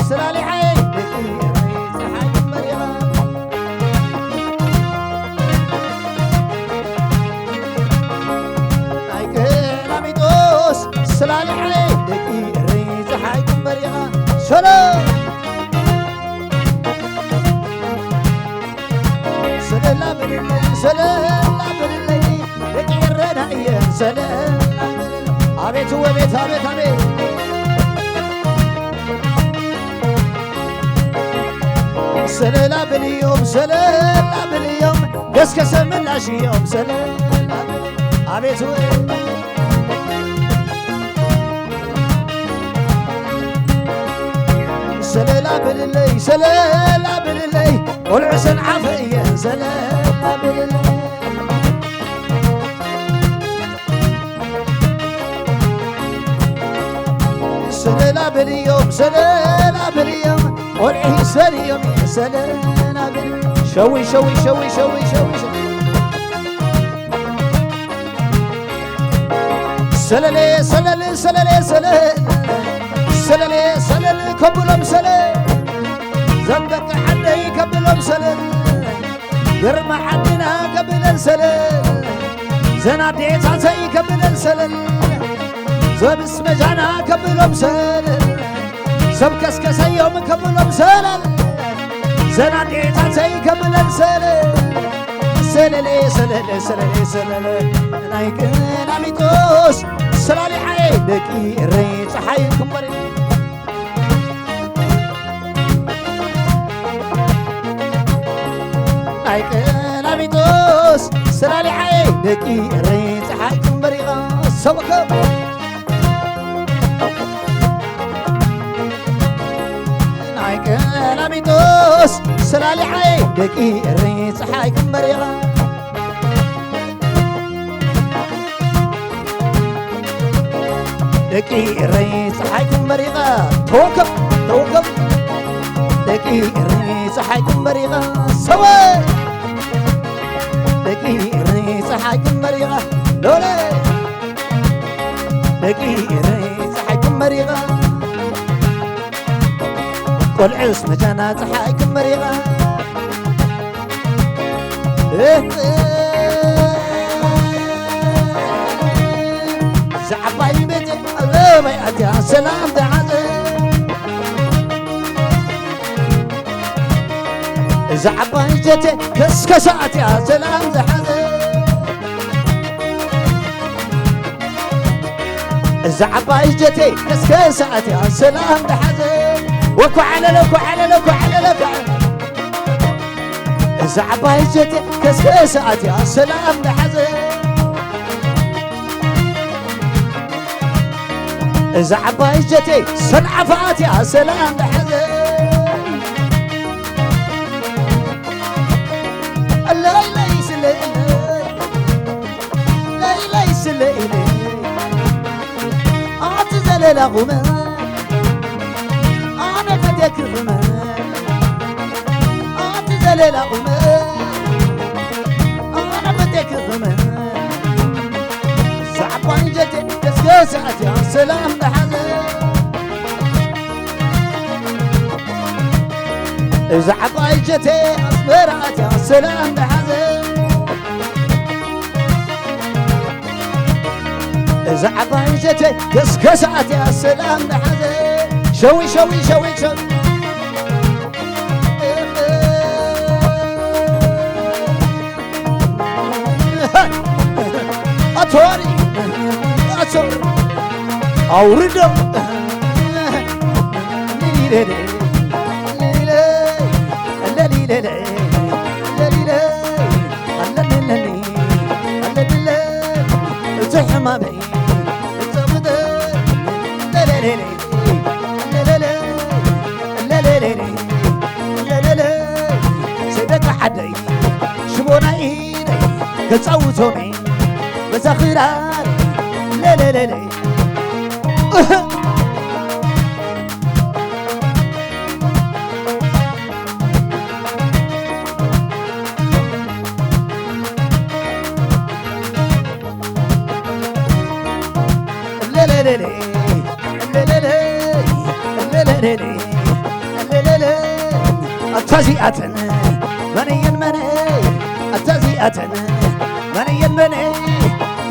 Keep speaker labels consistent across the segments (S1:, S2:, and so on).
S1: سلالي حي دقي حي مريغة نايكنا ميدوس سلالي حي دقي حي مريغة سلام سلام بالله سلام بالله دقي الرناية سلام عبيت هو بيت عبيت عبيت سلام باليوم سلام باليوم قسكس من عشي يوم سلام عبيت هو سلام بالله سلام بالله والحسن عافية سلام بالله سلام باليوم سلام باليوم والعيسى اليوم يا سلام باليوم شوي شوي شوي شوي شوي سلالي سلالي سلالي سلالي سلالي سلالي كبلهم سلالي زندق حدا يكبلهم سلالي يرمى حدنا قبل سلالي زناديت عسى يكبل سلالي زب اسم جانا كبلهم سلالي زب كسكس يوم كبلهم سلالي زناديت عسى يكبل سلالي سلالي سلالي سلالي سلالي نايكنا ميتوس سلالي حي دقي الريت حي كمبري نايكنا ميتوس سلالي حي دقي الريت حي كمبري سوكم نايكنا ميتوس سلالي حي دقي الريت حي كمبري دقي الريس حيكون مريضة توقف توقف دقي الريس حيكون مريضة سوا دقي الريس حيكون مريضة لولا دقي الريس حيكون مريضة كل اسم جنات حيكون مريضة زعباي بيتي الله ما يا سلام دعاء زعباي جتي كسكسات يا سلام دعاء زعباي جتي كسكسات يا سلام دعاء وكو على لك وعلى لك وعلى لك زعباي جتي كسكسات يا سلام دعاء زعباي جتي صنعفات يا سلام بحزن لا ليس لي لا ليس لي اعتزل لغمان انا فديك الرمان اعتزل لغمان انا فديك الرمان زعباي جتي كسكسات يا سلام بحزن زعباي جتي أصبرات يا سلام بحزن زعباي جتي كسكسات يا سلام بحزن شوي شوي شوي شوي أطوري أطور أوردو زحمة بي سيدك حدي شبونا ايدي كتصوتوني بزخيرات لا لا لا لا التزيئة مني التزيئة مني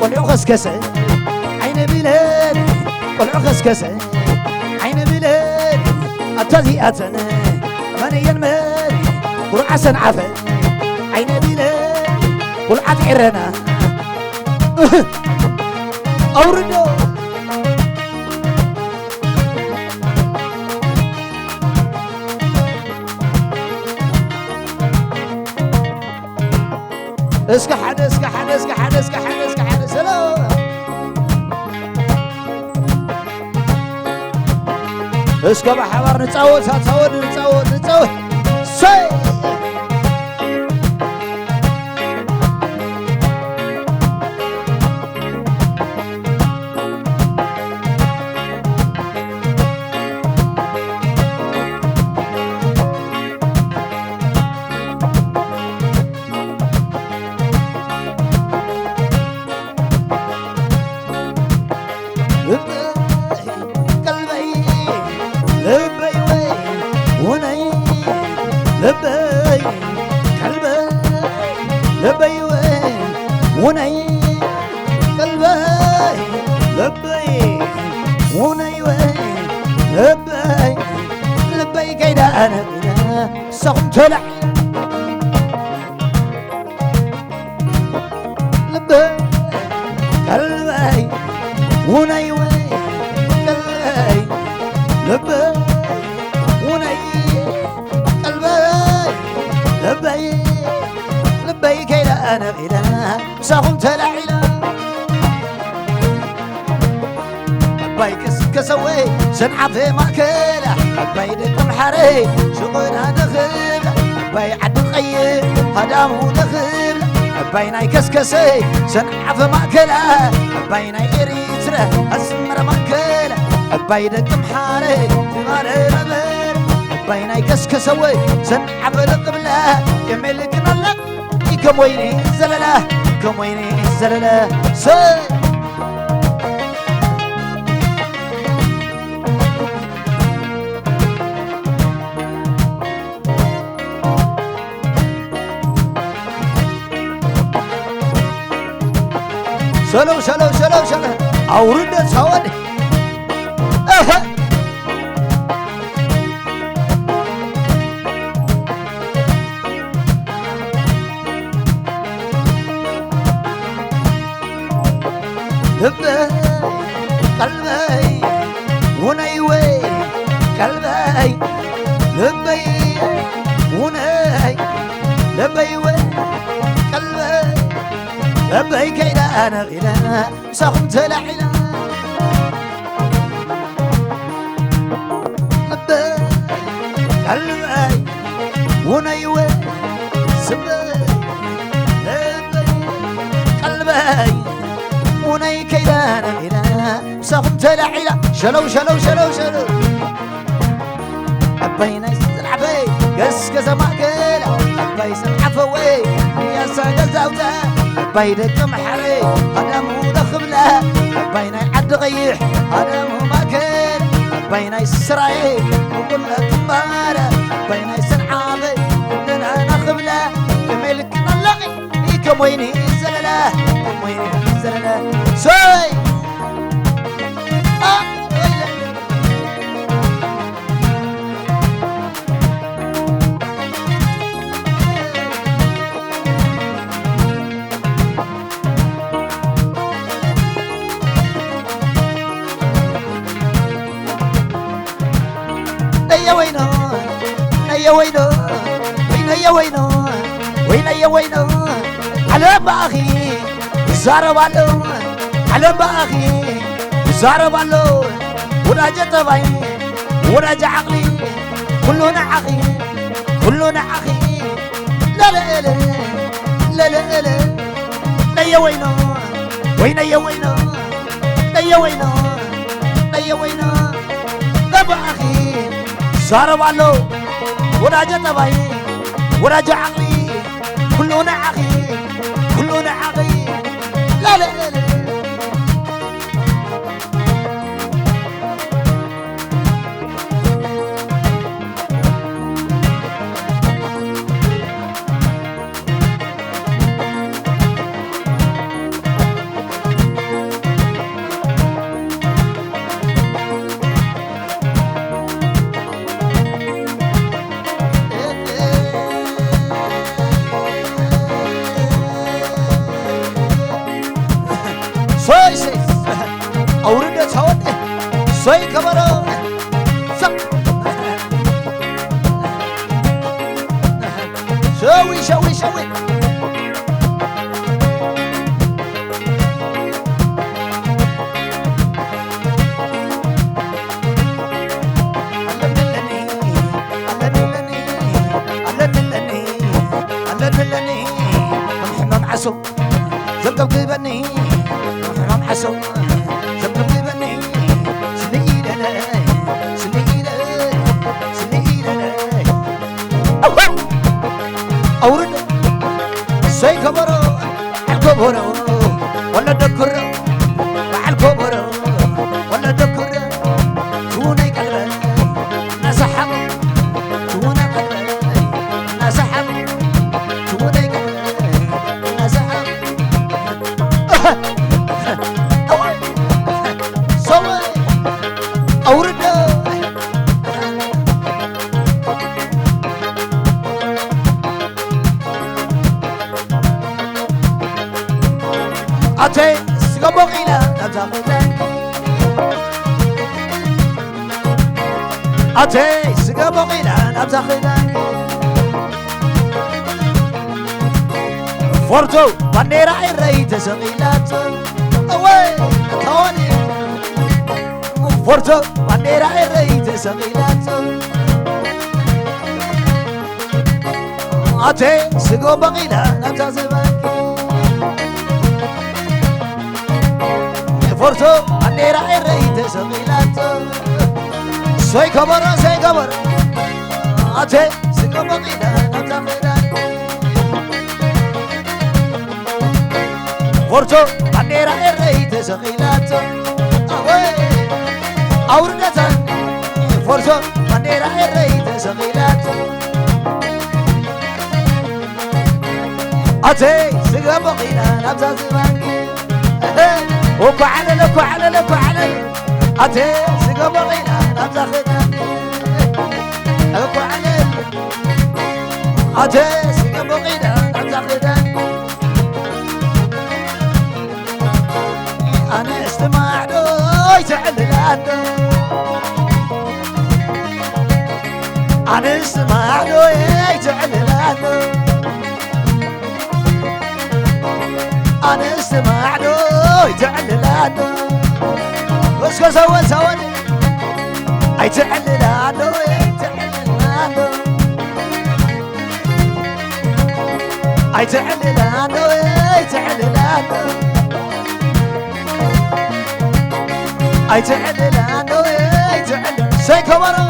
S1: قلعو خسكسة عين بلاد قلعو خسكسة عين بلاد التزيئة مني قلع حسن عفا عين بلاد قلعة عرنا أوردو اسكح حد اسكح حد اسكح حد اسكح حد اسكح حد سلام اسكح بحبار نتعود نتعود سي وني قلبي لبي وني لبي لبي كيدا أنا سقم تلع لبي قلبي وني قلبي لبي وني قلبي لبي لبي كيدا أنا ساهم تلعيلا باي كسوي سنعة في ماكلة باي دكم حري شغلها دخل باي عد الغيب هذا مو دخل باي ناي كسكسي سنعة في ماكلة باي ناي إريترة أسمر ماكلة باي دكم حري ماري ربر باي ناي كسكسوي سنعة في القبلة يملكنا لك كم ويني زلله كم ويني زلله سي سلو أورد سوادي قلبي ونيوي قلبي لبي وني لبي قلبي لبي كيدا أنا غلا سخمت لعلا لبي قلبي ونيوي سبي لبي قلبي وني كيدان إله سخمت لعلا شلو أبينا يسلع بي قس ما قيلة أبي يسلع فوي يا ساقل زوجة أبي دكم حري هذا مو دخبله أبينا يعد غيح هذا مو ماكل أبينا يسرعي وقل أكبارة أبينا يسلع بي لنا نخبله يملكنا اللغي كم ويني زلله كم ويني زلله سوي وينو على باخي زارب علو على باخي زارب علو وراجع طبعي وراجع عقلي كلنا عقي كلنا عقي لا لا لا لا لا لا لا يا وينو يا وينو يا وينو يا وينو باخي زارب علو وراجع طبعي وراجع عقلي كلنا عقي كلنا عقي لا لا لا سوي كبرو شوي الحمام عسو زبدب بني الحمام عسو زبدب بني سنيلة سنيلة سنيلة أورد سي كبرو الكبرو ولا دكرو مع الكبرو ولا دكرو توني قلبي نسحب توني قلبي نسحب توني قلبي نسحب سوي أورد أتي سقبقينا نبزاقينا أتي سقبقينا نبزاقينا فورتو بانيرا الرئيت سقيلات أوي أتوني فورتو بانيرا الرئيت سقيلات أتي سقبقينا نبزاقينا فورتو أنيرا الرئيت سقيلاتو سوي كبرا سوي كبرا أتي سقبقينا نبزاقينا فورتو أنيرا الرئيت سقيلاتو أوي أوردتا فورتو أنيرا الرئيت سقيلاتو أتي سقبقينا نبزاقينا وكعلل كعلل كعلل أتي سقبقينا نبزاقينا كعلل أتي سقبقينا نبزاقينا أنا استمع له يتعلل عنه أنا استمع له يتعلل عنه أنا استمع له يتعلل عنه بس سوى يتعلل عنه يتعلل عنه يتعلل عنه يتعلل عنه يتعلل عنه يتعلل سي كبرو